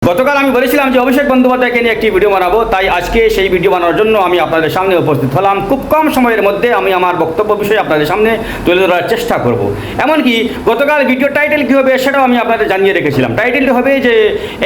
গতকাল আমি বলেছিলাম যে অভিষেক বন্দ্যোপাধ্যায়কে নিয়ে একটি ভিডিও বানাবো, তাই আজকে সেই ভিডিও বানানোর জন্য আমি আপনাদের সামনে উপস্থিত হলাম। খুব কম সময়ের মধ্যে আমি আমার বক্তব্য বিষয়ে আপনাদের সামনে তুলে ধরার চেষ্টা করব। এমনকি গতকাল ভিডিও টাইটেল কী হবে সেটাও আমি আপনাদের জানিয়ে রেখেছিলাম। টাইটেলটি হবে যে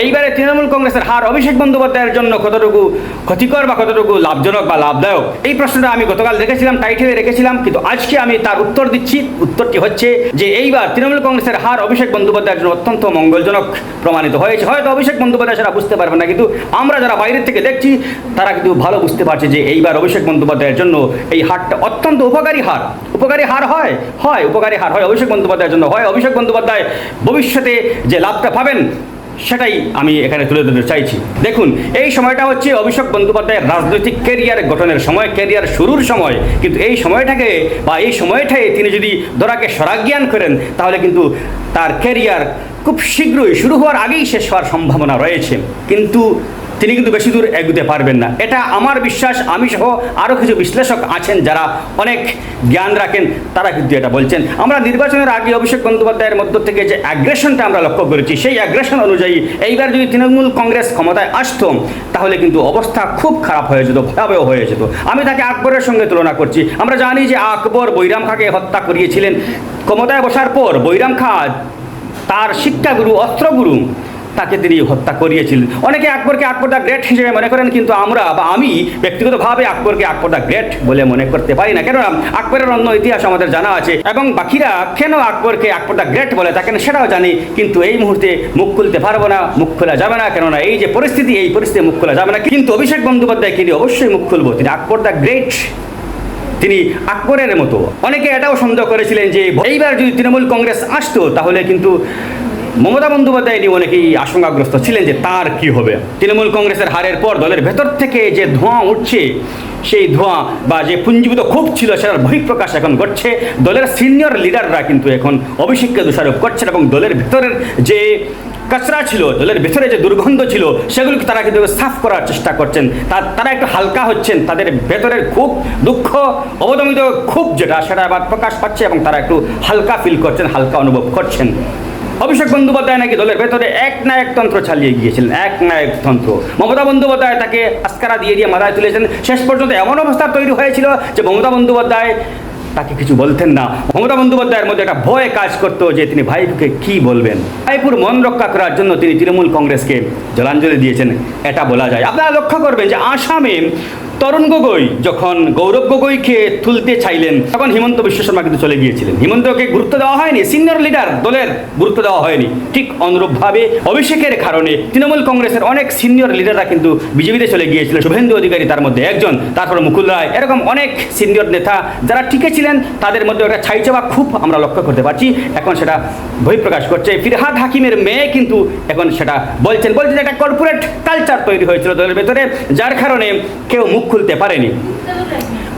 এইবারে তৃণমূল কংগ্রেসের হার অভিষেক বন্দ্যোপাধ্যায়ের জন্য কতটুকু ক্ষতিকর বা কতটুকু লাভজনক বা লাভদায়ক, এই প্রশ্নটা আমি গতকাল রেখেছিলাম, টাইটেলে রেখেছিলাম। কিন্তু আজকে আমি তার উত্তর দিচ্ছি। উত্তরটি হচ্ছে যে এইবার তৃণমূল কংগ্রেসের হার অভিষেক বন্দ্যোপাধ্যায়ের জন্য অত্যন্ত মঙ্গলজনক প্রমাণিত হয়েছে। হয়তো অভিষেক বন্দ্যোপাধ্যায় সেটা বুঝতে পারবে না, কিন্তু আমরা যারা বাইরের থেকে দেখছি তারা কিন্তু ভালো বুঝতে পারছে যে এইবার অভিষেক বন্দ্যোপাধ্যায়ের জন্য এই হারটা অত্যন্ত উপকারী হার। উপকারী হার হয় উপকারী হার হয় অভিষেক বন্দ্যোপাধ্যায়ের জন্য। হয় অভিষেক বন্দ্যোপাধ্যায় ভবিষ্যতে যে লাভটা পাবেন সেটাই আমি এখানে তুলে ধরতে চাইছি। দেখুন, এই সময়টা হচ্ছে অভিষেক বন্দ্যোপাধ্যায়ের রাজনৈতিক ক্যারিয়ার গঠনের সময়, ক্যারিয়ার শুরুর সময়। কিন্তু এই সময়টাকে বা এই সময়টায় তিনি যদি ধরাকে স্বরাজ্ঞান করেন তাহলে কিন্তু তার ক্যারিয়ার খুব শীঘ্রই শুরু হওয়ার আগেই শেষ হওয়ার সম্ভাবনা রয়েছে। কিন্তু তিনি কিন্তু বেশি দূর এগোতে পারবেন না, এটা আমার বিশ্বাস। আমি সহ আরও কিছু বিশ্লেষক আছেন যারা অনেক জ্ঞান রাখেন, তারা কিন্তু এটা বলছেন। আমরা নির্বাচনের আগে অভিষেক বন্দ্যোপাধ্যায়ের মধ্য থেকে যে অ্যাগ্রেশনটা আমরা লক্ষ্য করেছি, সেই অ্যাগ্রেশন অনুযায়ী এইবার যদি তৃণমূল কংগ্রেস ক্ষমতায় আসতো তাহলে কিন্তু অবস্থা খুব খারাপ হয়ে যেত, ভয়াবহ হয়ে যেত। আমি তাকে আকবরের সঙ্গে তুলনা করছি। আমরা জানি যে আকবর বৈরাম খাঁকে হত্যা করিয়েছিলেন। ক্ষমতায় বসার পর বৈরাম খাঁ তার শিক্ষাগুরু, অস্ত্রগুরু, তাকে তিনি হত্যা করিয়েছিলেন। অনেকে আকবরকে আকবর দ্য গ্রেট হিসেবে মনে করেন, কিন্তু আমরা বা আমি ব্যক্তিগতভাবে আকবরকে আকবর দ্য গ্রেট বলে মনে করতে পারি না। কেননা আকবরের অন্য ইতিহাস আমাদের জানা আছে এবং বাকিরা কেন আকবরকে আকবর দ্য গ্রেট বলে থাকেন সেটাও জানি। কিন্তু এই মুহূর্তে মুখ খুলতে পারবো না, মুখ খোলা যাবে না, কেননা এই যে পরিস্থিতি, এই পরিস্থিতি মুখ খোলা যাবে না। কিন্তু অভিষেক বন্দ্যোপাধ্যায়কে নিয়ে অবশ্যই মুখ খুলবো। তিনি আকবর দ্য গ্রেট, তিনি আকবরের মতো। অনেকে এটাও সন্দেহ করেছিলেন যে এইবার যদি তৃণমূল কংগ্রেস আসতো তাহলে কিন্তু মমতা বন্দ্যোপাধ্যায় নিয়ে অনেকেই আশঙ্কাগ্রস্ত ছিলেন যে তার কি হবে। তৃণমূল কংগ্রেসের হারের পর দলের ভেতর থেকে যে ধোঁয়া উঠছে, সেই ধোঁয়া বা যে পুঞ্জীভূত ক্ষোভ ছিল সেটার বহিঃপ্রকাশ এখন ঘটছে। দলের সিনিয়র লিডাররা কিন্তু এখন অভিষেককে দোষারোপ করছেন এবং দলের ভেতরের যে কাচরা ছিল, দলের ভেতরে যে দুর্গন্ধ ছিল, সেগুলোকে তারা কিন্তু সাফ করার চেষ্টা করছেন। তারা একটু হালকা হচ্ছেন। তাদের ভেতরের ক্ষোভ, দুঃখ, অবদমিত ক্ষোভ যেটা, সেটা আবার প্রকাশ পাচ্ছে এবং তারা একটু হালকা ফিল করছেন, হালকা অনুভব করছেন। অভিষেক বন্দ্যোপাধ্যায় নাকি দলের ভেতরে এক না এক তন্ত্র চালিয়ে গিয়েছিলেন, এক না এক তন্ত্র। মমতা বন্দ্যোপাধ্যায় তাকে আস্কারা দিয়ে মাথায় তুলেছেন। শেষ পর্যন্ত এমন অবস্থা তৈরি হয়েছিল যে মমতা বন্দ্যোপাধ্যায় তাকে কিছু বলতেন না। মমতা বন্দ্যোপাধ্যায়ের মধ্যে একটা ভয় কাজ করতো যে তিনি ভাইপুকে কি বলবেন। ভাইপুর মন রক্ষা করার জন্য তিনি তৃণমূল কংগ্রেসকে জলাঞ্জলি দিয়েছেন, এটা বলা যায়। আপনারা লক্ষ্য করবেন যে আসামে তরুণ গগৈ যখন গৌরব গগৈকে তুলতে চাইলেন তখন হিমন্ত বিশ্ব শর্মা কিন্তু চলে গিয়েছিলেন। হিমন্তকে গুরুত্ব দেওয়া হয়নি, সিনিয়র লিডার দলের গুরুত্ব দেওয়া হয়নি। ঠিক অনুরূপভাবে অভিষেকের কারণে তৃণমূল কংগ্রেসের অনেক সিনিয়র লিডাররা কিন্তু বিজেপিতে চলে গিয়েছিল। শুভেন্দু অধিকারী তার মধ্যে একজন, তারপর মুকুল রায়, এরকম অনেক সিনিয়র নেতা যারা টিকে ছিলেন তাদের মধ্যে একটা ছাইচাওয়া খুব আমরা লক্ষ্য করতে পারছি। এখন সেটা বহিঃপ্রকাশ করছে। ফিরহাদ হাকিমের মেয়ে কিন্তু এখন সেটা বলছেন একটা কর্পোরেট কালচার তৈরি হয়েছিল দলের ভেতরে, যার কারণে কেউ মুখ খুলতে পারেনি।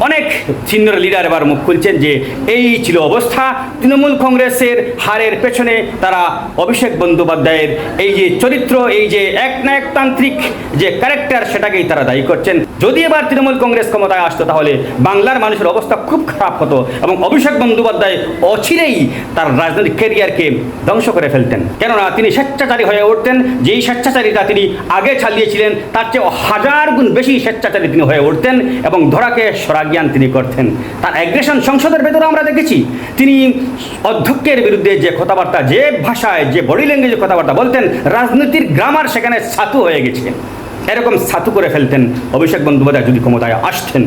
অনেক সিনিয়র লিডার এবার মুখ খুলছেন যে এই ছিল অবস্থা। তৃণমূল কংগ্রেসের হারের পেছনে তারা অভিষেক বন্দ্যোপাধ্যায়ের এই যে চরিত্র, এই যে এক না একতান্ত্রিক যে ক্যারেক্টার, সেটাকেই তারা দায়ী করছেন। যদি এবার তৃণমূল কংগ্রেস ক্ষমতায় আসতো তাহলে বাংলার মানুষের অবস্থা খুব খারাপ হতো এবং অভিষেক বন্দ্যোপাধ্যায় অচিরেই তার রাজনৈতিক ক্যারিয়ারকে ধ্বংস করে ফেলতেন। কেননা তিনি স্বেচ্ছাচারী হয়ে উঠতেন। যেই স্বেচ্ছাচারিতা তিনি আগে চালিয়েছিলেন তার চেয়ে 1000 গুণ বেশি স্বেচ্ছাচারী তিনি হয়ে উঠতেন এবং ধরাকে স্বরাজ্ঞান তিনি করতেন। তার অ্যাগ্রেশন সংসদের ভেতরে আমরা দেখেছি। তিনি অধ্যক্ষের বিরুদ্ধে যে কথাবার্তা, যে ভাষায়, যে বডি ল্যাঙ্গুয়েজে কথাবার্তা বলতেন, রাজনীতির গ্রামার সেখানে ছাতু হয়ে গেছে। এরকম ছাতু করে ফেলতেন অভিষেক বন্দ্যোপাধ্যায় যদি ক্ষমতায় আসতেন।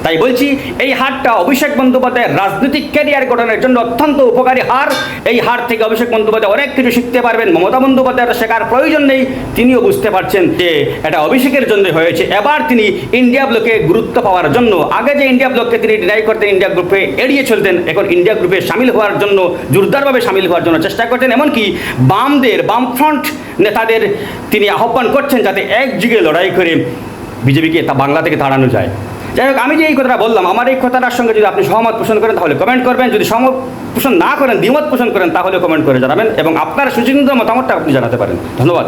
তাই বলছি, এই হারটা অভিষেক বন্দ্যোপাধ্যায়ের রাজনৈতিক ক্যারিয়ার গঠনের জন্য অত্যন্ত উপকারী হার। এই হার থেকে অভিষেক বন্দ্যোপাধ্যায় অনেক কিছু শিখতে পারবেন। মমতা বন্দ্যোপাধ্যায়ের শেখার প্রয়োজন নেই, তিনিও বুঝতে পারছেন যে এটা অভিষেকের জন্য হয়েছে। এবার তিনি ইন্ডিয়া ব্লকে গুরুত্ব পাওয়ার জন্য, আগে যে ইন্ডিয়া ব্লককে তিনি ডিনাই করতেন, ইন্ডিয়া গ্রুপে এড়িয়ে চলতেন, এখন ইন্ডিয়া গ্রুপে সামিল হওয়ার জন্য, জোরদারভাবে সামিল হওয়ার জন্য চেষ্টা করছেন। এমনকি বামফ্রন্ট নেতাদের তিনি আহ্বান করছেন যাতে একযোগে লড়াই করে বিজেপিকে বাংলা থেকে তাড়ানো যায়। যাই হোক, আমি যে এই কথাটা বললাম, আমার এই কথাটার সঙ্গে যদি আপনি সহমত পোষণ করেন তাহলে কমেন্ট করবেন। যদি সহমত পোষণ না করেন, দ্বিমত পোষণ করেন, তাহলে কমেন্ট করে জানাবেন এবং আপনার সুচিন্তিত মতামতটা আপনি জানাতে পারেন। ধন্যবাদ।